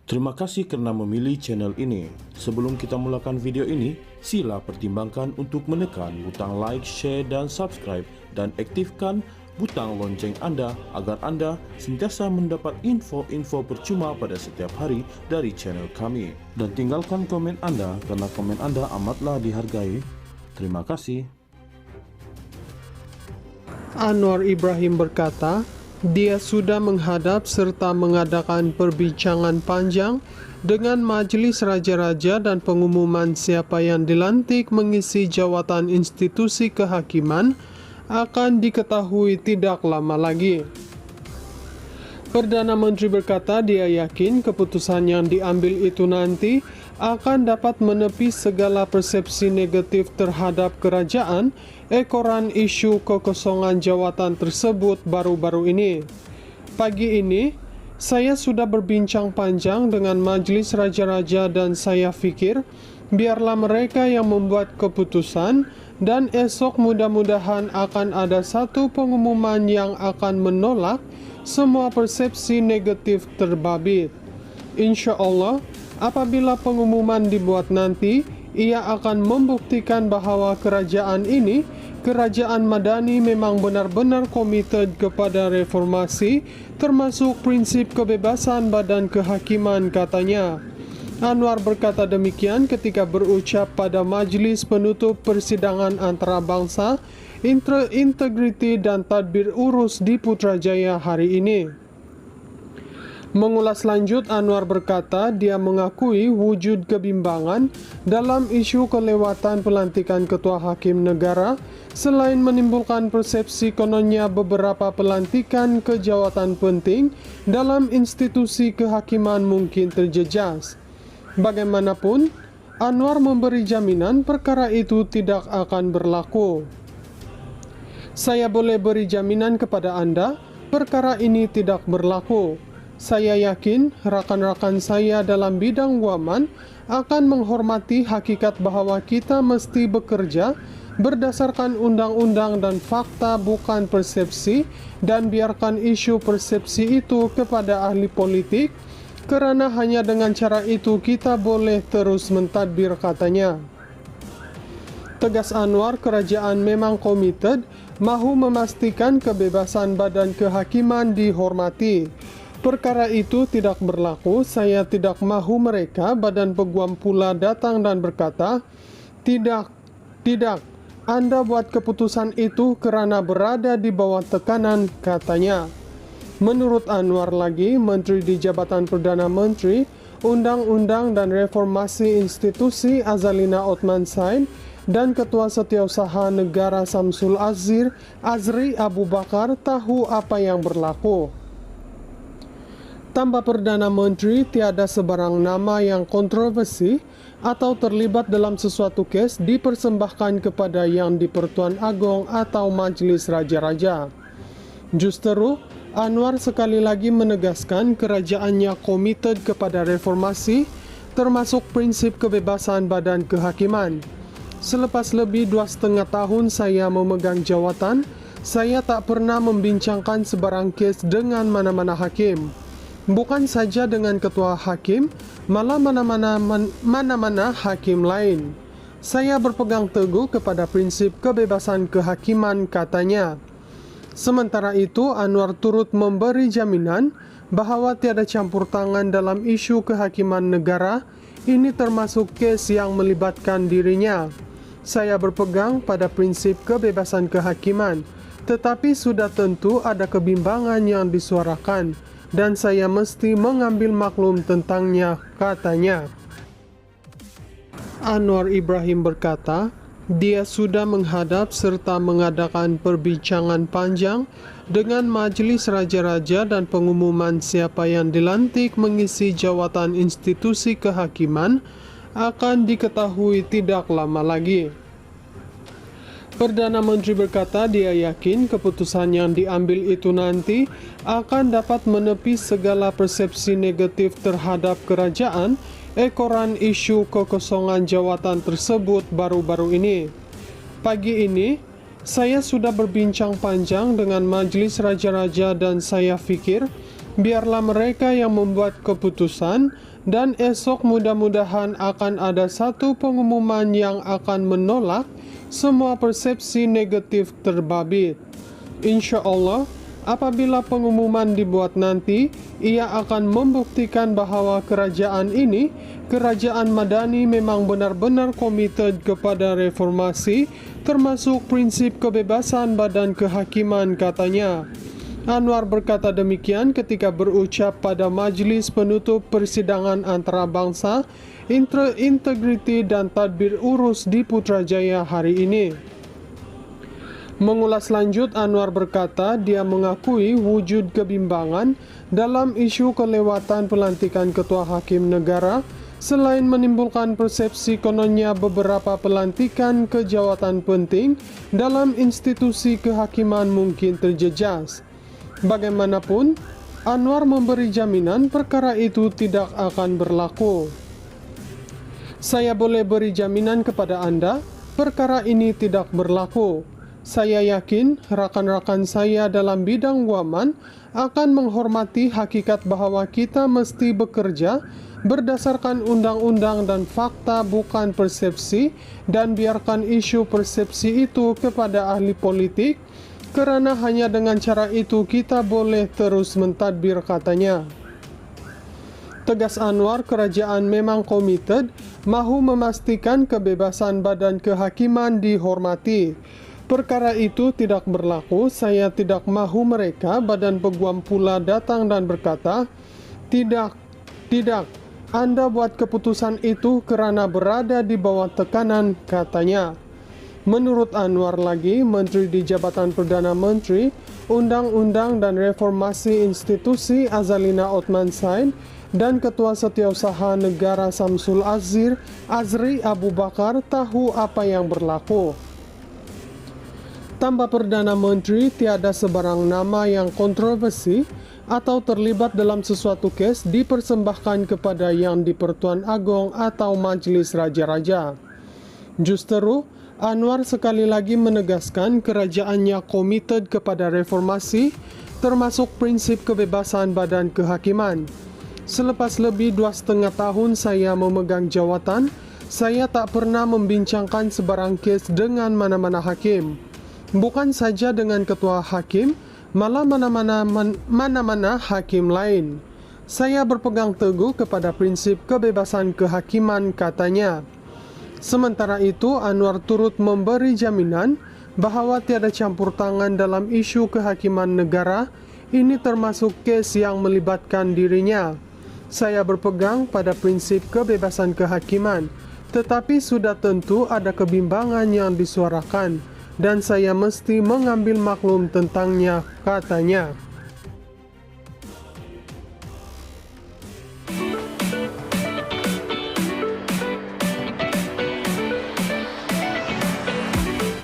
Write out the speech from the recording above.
Terima kasih karena memilih channel ini. Sebelum kita mulakan video ini, sila pertimbangkan untuk menekan butang like, share, dan subscribe, dan aktifkan butang lonceng Anda agar Anda sentiasa mendapat info-info percuma pada setiap hari dari channel kami. Dan tinggalkan komen Anda karena komen Anda amatlah dihargai. Terima kasih. Anwar Ibrahim berkata, dia sudah menghadap serta mengadakan perbincangan panjang dengan Majelis Raja-Raja dan pengumuman siapa yang dilantik mengisi jawatan institusi kehakiman akan diketahui tidak lama lagi. Perdana Menteri berkata dia yakin keputusan yang diambil itu nanti akan dapat menepis segala persepsi negatif terhadap kerajaan ekoran isu kekosongan jawatan tersebut baru-baru ini. Pagi ini, saya sudah berbincang panjang dengan Majelis Raja-Raja dan saya fikir biarlah mereka yang membuat keputusan dan esok mudah-mudahan akan ada satu pengumuman yang akan menolak semua persepsi negatif terbabit. Insya Allah, apabila pengumuman dibuat nanti, ia akan membuktikan bahwa kerajaan ini, kerajaan Madani memang benar-benar komited kepada reformasi, termasuk prinsip kebebasan badan kehakiman, katanya. Anwar berkata demikian ketika berucap pada Majlis Penutup Persidangan Antarabangsa, Integriti dan Tadbir Urus di Putrajaya hari ini. Mengulas lanjut, Anwar berkata dia mengakui wujud kebimbangan dalam isu kelewatan pelantikan ketua hakim negara, selain menimbulkan persepsi kononnya beberapa pelantikan ke jawatan penting dalam institusi kehakiman mungkin terjejas. Bagaimanapun, Anwar memberi jaminan perkara itu tidak akan berlaku. Saya boleh beri jaminan kepada Anda, perkara ini tidak berlaku. Saya yakin rakan-rakan saya dalam bidang waman akan menghormati hakikat bahwa kita mesti bekerja berdasarkan undang-undang dan fakta, bukan persepsi, dan biarkan isu persepsi itu kepada ahli politik, kerana hanya dengan cara itu kita boleh terus mentadbir, katanya. Tegas Anwar, kerajaan memang komited mahu memastikan kebebasan badan kehakiman dihormati. Perkara itu tidak berlaku. Saya tidak mahu mereka badan peguam pula datang dan berkata, tidak, Anda buat keputusan itu kerana berada di bawah tekanan, katanya. Menurut Anwar lagi, Menteri di Jabatan Perdana Menteri, Undang-Undang dan Reformasi Institusi Azalina Othman Said dan Ketua Setiausaha Negara Samsul Azri Abu Bakar tahu apa yang berlaku. Tambah Perdana Menteri, tiada sebarang nama yang kontroversi atau terlibat dalam sesuatu kes dipersembahkan kepada Yang di-Pertuan Agong atau Majlis Raja-Raja. Justeru, Anwar sekali lagi menegaskan kerajaannya komited kepada reformasi, termasuk prinsip kebebasan badan kehakiman. Selepas lebih 2,5 tahun saya memegang jawatan, saya tak pernah membincangkan sebarang kes dengan mana-mana hakim. Bukan saja dengan ketua hakim, malah mana-mana hakim lain. Saya berpegang teguh kepada prinsip kebebasan kehakiman, katanya. Sementara itu, Anwar turut memberi jaminan bahawa tiada campur tangan dalam isu kehakiman negara. Ini termasuk kes yang melibatkan dirinya. Saya berpegang pada prinsip kebebasan kehakiman, tetapi sudah tentu ada kebimbangan yang disuarakan, dan saya mesti mengambil maklum tentangnya, katanya. Anwar Ibrahim berkata, dia sudah menghadap serta mengadakan perbincangan panjang dengan Majelis Raja-Raja dan pengumuman siapa yang dilantik mengisi jawatan institusi kehakiman akan diketahui tidak lama lagi. Perdana Menteri berkata dia yakin keputusan yang diambil itu nanti akan dapat menepis segala persepsi negatif terhadap kerajaan ekoran isu kekosongan jawatan tersebut baru-baru ini. Pagi ini, saya sudah berbincang panjang dengan Majelis Raja-Raja dan saya fikir Biarlah mereka yang membuat keputusan, dan esok mudah-mudahan akan ada satu pengumuman yang akan menolak semua persepsi negatif terbabit. Insya Allah, apabila pengumuman dibuat nanti, ia akan membuktikan bahwa kerajaan ini, kerajaan Madani, memang benar-benar komited kepada reformasi, termasuk prinsip kebebasan badan kehakiman, katanya. Anwar berkata demikian ketika berucap pada Majlis Penutup Persidangan Antarabangsa Integriti dan Tadbir Urus di Putrajaya hari ini. Mengulas lanjut, Anwar berkata dia mengakui wujud kebimbangan dalam isu kelewatan pelantikan Ketua Hakim Negara, selain menimbulkan persepsi kononnya beberapa pelantikan ke jawatan penting dalam institusi kehakiman mungkin terjejas. Bagaimanapun, Anwar memberi jaminan perkara itu tidak akan berlaku. Saya boleh beri jaminan kepada Anda, perkara ini tidak berlaku. Saya yakin rakan-rakan saya dalam bidang waman akan menghormati hakikat bahwa kita mesti bekerja berdasarkan undang-undang dan fakta, bukan persepsi, dan biarkan isu persepsi itu kepada ahli politik, kerana hanya dengan cara itu kita boleh terus mentadbir, katanya. Tegas Anwar, kerajaan memang komited, mahu memastikan kebebasan badan kehakiman dihormati. Perkara itu tidak berlaku. Saya tidak mahu mereka, badan peguam pula, datang dan berkata, tidak, Anda buat keputusan itu kerana berada di bawah tekanan, katanya. Menurut Anwar lagi, Menteri di Jabatan Perdana Menteri, Undang-Undang dan Reformasi Institusi Azalina Othman Said dan Ketua Setiausaha Negara Samsul Azri Abu Bakar tahu apa yang berlaku. Tambah Perdana Menteri, tiada sebarang nama yang kontroversi atau terlibat dalam sesuatu kes dipersembahkan kepada Yang di-Pertuan Agong atau Majlis Raja-Raja. Justeru, Anwar sekali lagi menegaskan kerajaannya komited kepada reformasi, termasuk prinsip kebebasan badan kehakiman. Selepas lebih 2,5 tahun saya memegang jawatan, saya tak pernah membincangkan sebarang kes dengan mana-mana hakim. Bukan saja dengan ketua hakim, malah mana-mana hakim lain. Saya berpegang teguh kepada prinsip kebebasan kehakiman, katanya. Sementara itu, Anwar turut memberi jaminan bahawa tiada campur tangan dalam isu kehakiman negara. Ini termasuk kes yang melibatkan dirinya. Saya berpegang pada prinsip kebebasan kehakiman, tetapi sudah tentu ada kebimbangan yang disuarakan, dan saya mesti mengambil maklum tentangnya, katanya.